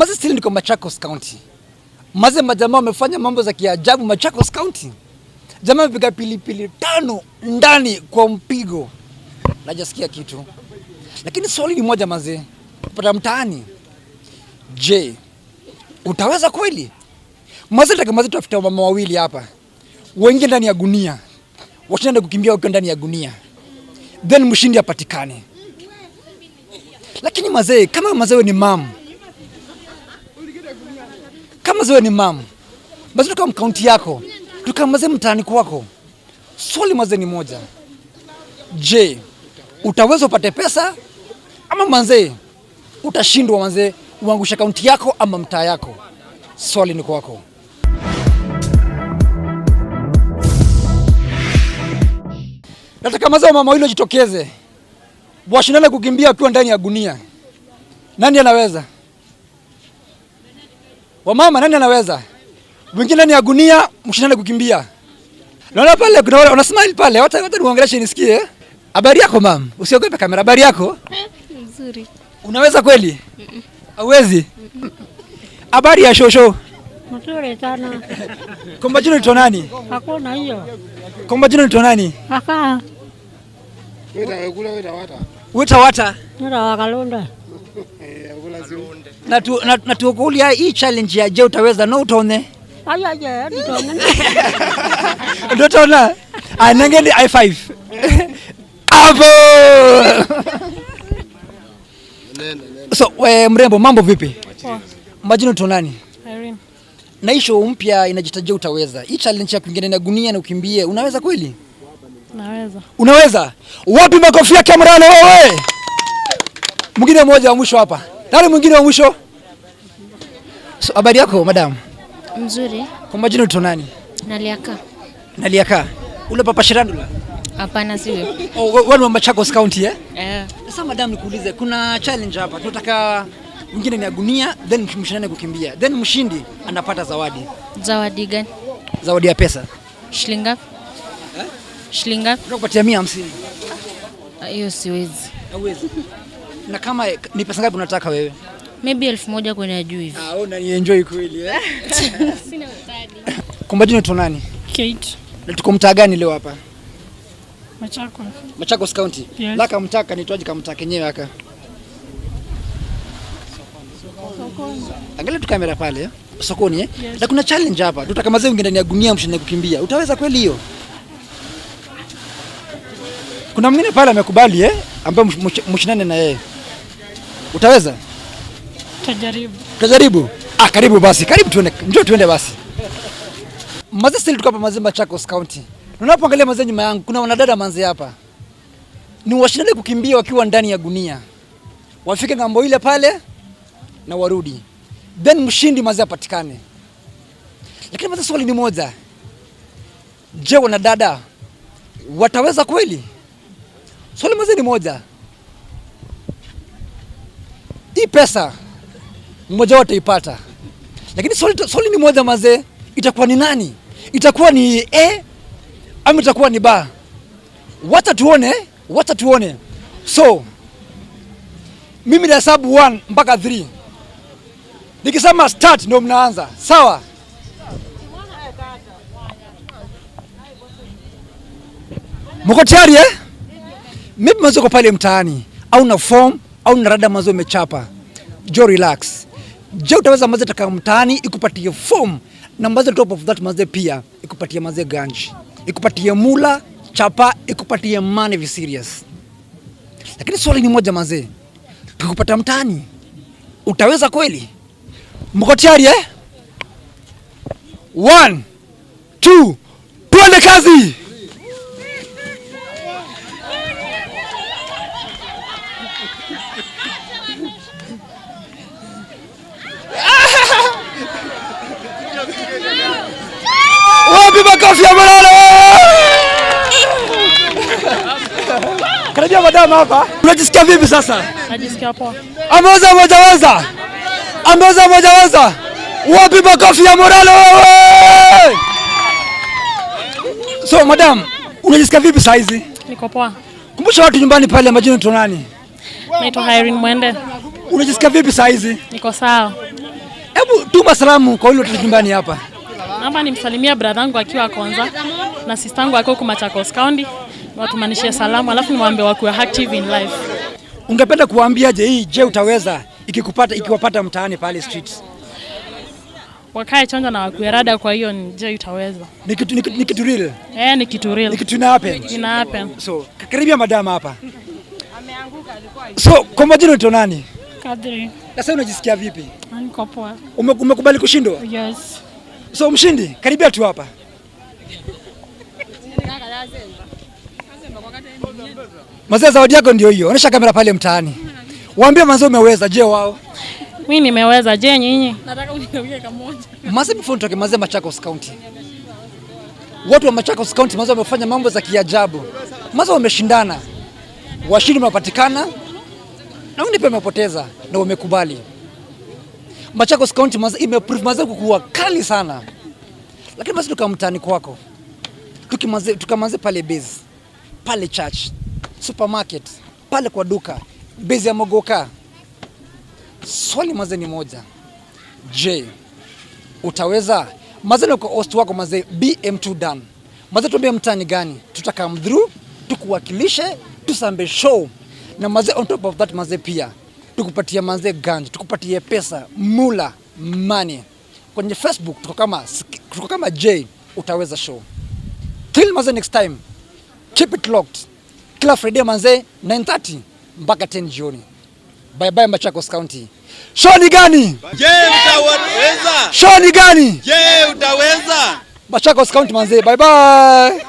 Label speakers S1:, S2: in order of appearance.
S1: Maze still niko Machakos County. Maze majamaa wamefanya mambo za kiajabu Machakos County. Jamaa wamepiga pilipili 5 ndani kwa mpigo. Najasikia kitu. Lakini swali ni moja maze. Pata mtaani. Je, utaweza kweli? Maze taka maze tuafuta mama wawili hapa. Wengine ndani ya gunia. Washinda kukimbia wakiwa ndani ya gunia. Then mshindi apatikane. Lakini mazee, kama mazee ni mam. Kama mazee ni mam. Basi tuka mkaunti yako. Tuka mazee mtaani kwako. Swali mazee ni moja. Je, utaweza upate pesa? Ama mazee, utashindwa mazee uangusha kaunti yako ama mtaa yako? Swali ni kwako. Nataka mazao mama hilo jitokeze. Washindane kukimbia akiwa ndani ya gunia. Nani anaweza? Wamama nani anaweza? Wengine ndani ya gunia mshindane kukimbia. Naona pale kuna una smile pale. Hata niwaongeleshe nisikie. Habari yako mama? Usiogope kamera. Habari yako?
S2: Nzuri.
S1: Unaweza kweli? Hauwezi? Habari ya shosho?
S2: Nzuri sana.
S1: Kwa majina unaitwa nani?
S2: Hakuna hiyo.
S1: Kwa majina unaitwa nani?
S2: Haka.
S1: Utawata.
S2: Ndio wakalonda.
S1: Na tukulia hii challenge ya je utaweza no utaone.
S2: Aya nitaona.
S1: Ndio utaona. Anangeni i5. Abo. So mrembo mambo vipi? Majina unaitwa nani?
S2: Irene.
S1: Na show mpya inajitajia utaweza. Hii challenge ya kuingia na gunia na ukimbie, unaweza kweli?
S2: Naweza.
S1: Unaweza? Wapi makofi ya kamerani wewe? Mwingine mmoja wa mwisho hapa. Nani mwingine wa mwisho? So, habari yako madam?
S3: Mzuri.
S1: Kwa majina unaitwa nani?
S3: Naliaka.
S1: Naliaka. Ule papa Shirandula?
S3: Hapana siwe.
S1: Oh, wewe ni wa Machakos County eh?
S3: Sasa
S1: madam nikuulize, kuna challenge hapa. Tunataka mwingine ni gunia, then mshindane kukimbia. Then mshindi anapata zawadi.
S3: Zawadi gani?
S1: Zawadi ya pesa.
S3: Shilingi ngapi? Shilingi ngapi?
S1: Tunakupatia 150.
S3: Hiyo siwezi.
S1: Hauwezi. Na kama ni pesa ngapi unataka wewe?
S3: Maybe 1000 kwenye juu hivi.
S1: Una enjoy kweli eh?
S3: Sina utadi.
S1: Kwa majina unaitwa nani?
S2: Kate.
S1: Na tuko mtaa gani leo hapa?
S2: Machakos.
S1: Machakos County.
S2: Yes.
S1: Laka mtaka nitwaje kama mtaka yenyewe aka.
S2: Sokoni.
S1: Angalia tu kamera pale sokoni eh?
S2: Yes.
S1: Na kuna challenge hapa. Tutaka mazee wengine ndani ya gunia mshinde kukimbia. Utaweza kweli hiyo? Kuna mwingine pale amekubali ambaye mshindane na yeye. Utaweza?
S2: Tajaribu.
S1: Tajaribu. Karibu basi. Karibu tuende. Njoo tuende basi. Mazee still tuko hapa mazee Machakos County. Unapoangalia mazee nyuma yangu kuna wanadada manze hapa. Ni washindane kukimbia wakiwa ndani ya gunia. Wafike ngambo ile pale na warudi. Then mshindi mazee apatikane. Lakini mazee swali ni moja. Je, wanadada wataweza kweli? Swali mazee ni moja. Hii pesa mmoja wote ipata. Lakini swali ni moja mazee, itakuwa ni nani? Itakuwa ni A ama itakuwa ni B? Wacha tuone. So mimi na hesabu 1 mpaka 3. Nikisema start ndio mnaanza. Sawa? Mko tayari eh? Mimi mwanzo pale mtaani au na form au na rada mwanzo umechapa. Jo relax. Je, utaweza mwanzo taka mtaani ikupatie form na mwanzo top of that mwanzo pia ikupatie mwanzo ganji. Ikupatie mula, chapa, ikupatie money vi serious. Lakini swali ni moja mwanzo. Tukupata mtaani utaweza kweli? Mko tayari eh? 1 2 tuende kazi. Wapi makofi ya mwanalo? Karibia madam hapa. Unajisikia vipi sasa?
S2: Najisikia poa.
S1: Ameweza Mojaweza. Ameweza Mojaweza. Wapi makofi ya mwanalo wewe? So madam, unajisikia vipi saa hizi?
S2: Niko poa.
S1: Kumbusha watu nyumbani pale majina tu nani?
S2: Naitwa Irene Mwende.
S1: Unajisikia vipi saa hizi?
S2: Niko sawa.
S1: Hebu tuma salamu kwa yule mtu nyumbani hapa.
S2: Naomba nimsalimia bradhangu akiwa Konza na sistangu akiwa huko Machakos County. Watumanishie salamu alafu nimwambie wakuwe active in life.
S1: Ungependa kuambiaje hii je utaweza ikiwapata mtaani pale streets?
S2: Wakae chonja na wakuwe rada kwa hiyo je utaweza.
S1: Ni kitu real.
S2: Ni kitu real.
S1: Ni kitu ina happen.
S2: Ina happen.
S1: So, karibia madama hapa. So, kwa majina unaitwa nani?
S2: Kadri.
S1: Sasa unajisikia vipi?
S2: Niko poa.
S1: Umekubali kushindwa?
S2: Yes.
S1: So mshindi, karibia tu hapa. Mazee, zawadi yako ndio hiyo. Onyesha kamera pale mtaani. Waambie mazee umeweza, je wao?
S2: Mimi nimeweza, je nyinyi? Nataka unigawie kamoja.
S1: Mazee before nitoke mazee Machakos County. Watu wa Machakos County mazee wamefanya mambo za kiajabu. Mazee wameshindana. Washindi wamepatikana. Na wengine pia wamepoteza na wamekubali. Machakos County mazee imeprove mazee kuwa kali sana. Lakini basi tukamtani kwako. Tukamanze pale base. Pale church, supermarket, pale kwa duka, base ya mogoka. Swali mazee ni moja. Je, utaweza? Mazee ni kwa host wako mazee BM2 done. Mazee tuambie mtani gani? Tutakam through, tukuwakilishe, tusambe show. Na mazee on top of that mazee pia tukupatie mazee ganji, tukupatie pesa, mula, money. Kwenye Facebook tuko kama J Utaweza show. Till mazee next time. Keep it locked. Kila Friday mazee 9:30 mpaka 10 jioni. Bye bye Machakos County. Show ni gani?
S4: Je, utaweza?
S1: Show ni gani?
S4: Je, utaweza?
S1: Machakos County mazee. Bye bye.